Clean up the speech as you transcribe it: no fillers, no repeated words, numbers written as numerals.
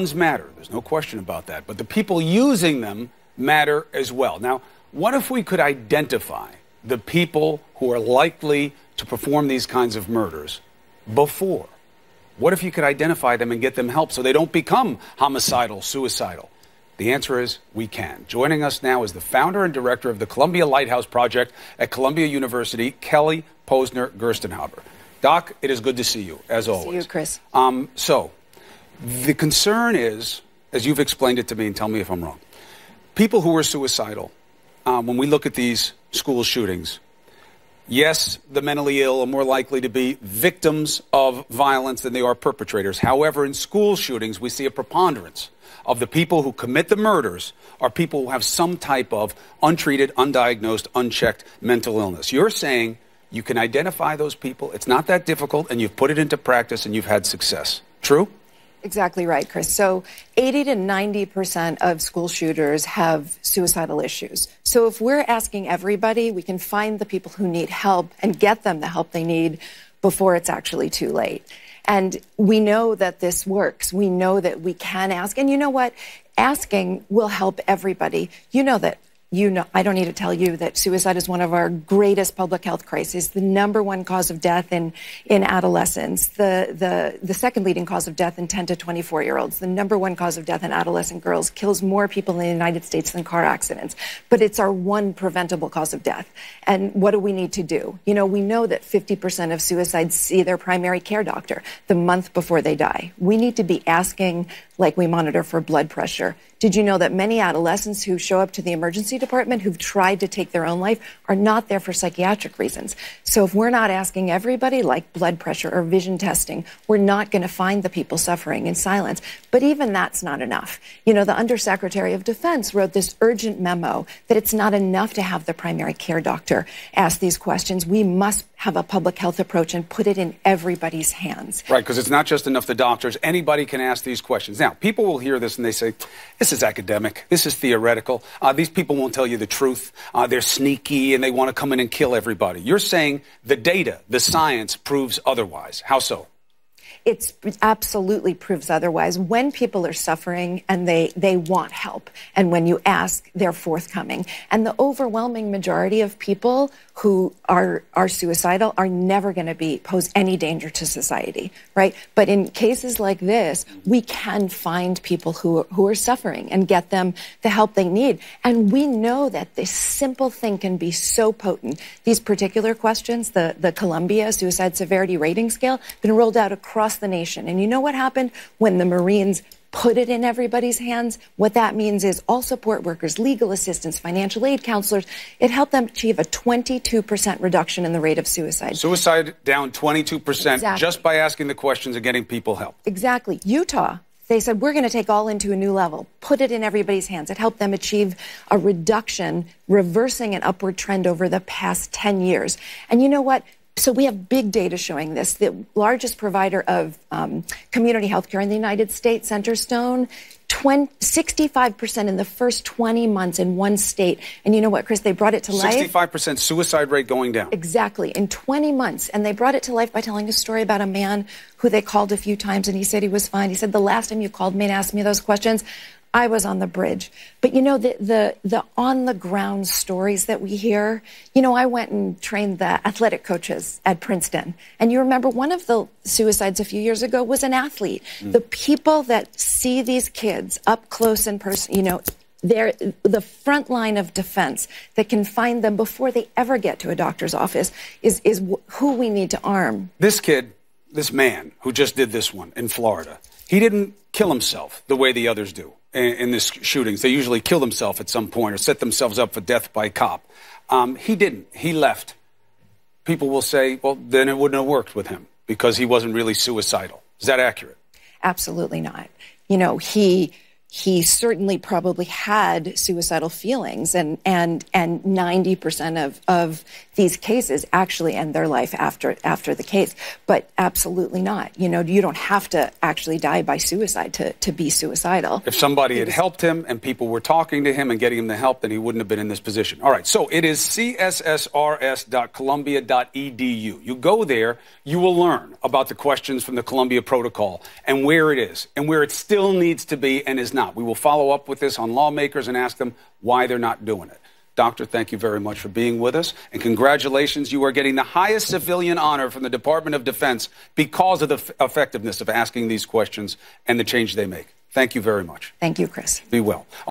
Guns matter. There's no question about that. But the people using them matter as well. Now, what if we could identify the people who are likely to perform these kinds of murders before? What if you could identify them and get them help so they don't become homicidal, suicidal? The answer is we can. Joining us now is the founder and director of the Columbia Lighthouse Project at Columbia University, Kelly Posner Gerstenhaber. Doc, it is good to see you, as always. See you, Chris. So the concern is, as you've explained it to me, and tell me if I'm wrong, people who are suicidal, when we look at these school shootings, yes, the mentally ill are more likely to be victims of violence than they are perpetrators. However, in school shootings, we see a preponderance of the people who commit the murders are people who have some type of untreated, undiagnosed, unchecked mental illness. You're saying you can identify those people. It's not that difficult, and you've put it into practice, and you've had success. True? Exactly right, Chris. So 80 to 90% of school shooters have suicidal issues. So if we're asking everybody, we can find the people who need help and get them the help they need before it's actually too late. And we know that this works. We know that we can ask. And you know what? Asking will help everybody. I don't need to tell you that suicide is one of our greatest public health crises, the number one cause of death in adolescents, the second leading cause of death in 10 to 24-year-olds, the number one cause of death in adolescent girls, kills more people in the United States than car accidents. But it's our one preventable cause of death. And what do we need to do? We know that 50% of suicides see their primary care doctor the month before they die. We need to be asking, like we monitor for blood pressure. Did you know that many adolescents who show up to the emergency department who've tried to take their own life are not there for psychiatric reasons? So if we're not asking everybody, like blood pressure or vision testing, we're not going to find the people suffering in silence. But even that's not enough. The Undersecretary of Defense wrote this urgent memo that it's not enough to have the primary care doctor ask these questions. We must have a public health approach and put it in everybody's hands. Right, because it's not just enough the doctors. Anybody can ask these questions. Now, people will hear this and they say, this is academic. This is theoretical. These people won't tell you the truth. They're sneaky and they want to come in and kill everybody. You're saying the data, the science proves otherwise. How so? It absolutely proves otherwise. When people are suffering and they want help, and when you ask, they're forthcoming. And the overwhelming majority of people who are suicidal are never going to pose any danger to society, right? But in cases like this, we can find people who are suffering and get them the help they need. And we know that this simple thing can be so potent. These particular questions, the Columbia Suicide Severity Rating Scale, been rolled out across the nation. And you know what happened when the Marines put it in everybody's hands? What that means is all support workers, legal assistants, financial aid counselors, it helped them achieve a 22% reduction in the rate of suicide. Suicide down 22% Exactly. Just by asking the questions and getting people help. Exactly. Utah, they said, we're going to take all into a new level, put it in everybody's hands. It helped them achieve a reduction, reversing an upward trend over the past 10 years. And you know what? So we have big data showing this. The largest provider of community health care in the United States, Centerstone, 65% in the first 20 months in one state. And you know what, Chris? They brought it to life. 65% suicide rate going down. Exactly. In 20 months. And they brought it to life by telling a story about a man who they called a few times, and he said he was fine. He said, the last time you called me and asked me those questions, I was on the bridge. But the on-the-ground stories that we hear, I went and trained the athletic coaches at Princeton. And you remember one of the suicides a few years ago was an athlete. The people that see these kids up close in person, they're the front line of defense that can find them before they ever get to a doctor's office is who we need to arm. This kid, this man who just did this one in Florida, he didn't kill himself the way the others do. In these shootings, they usually kill themselves at some point or set themselves up for death by cop. He didn't. He left. People will say, well, then it wouldn't have worked with him because he wasn't really suicidal. Is that accurate? Absolutely not. he certainly probably had suicidal feelings, and 90% of these cases actually end their life after the case. But absolutely not. You know, you don't have to actually die by suicide to be suicidal. If somebody had helped him and people were talking to him and getting him the help, then he wouldn't have been in this position. All right, so it is c-ssrs.columbia.edu. You go there, you will learn about the questions from the Columbia Protocol and where it is and where it still needs to be and is not. We will follow up with this on lawmakers and ask them why they're not doing it. Doctor, thank you very much for being with us. And congratulations, you are getting the highest civilian honor from the Department of Defense because of the effectiveness of asking these questions and the change they make. Thank you very much. Thank you, Chris. Be well.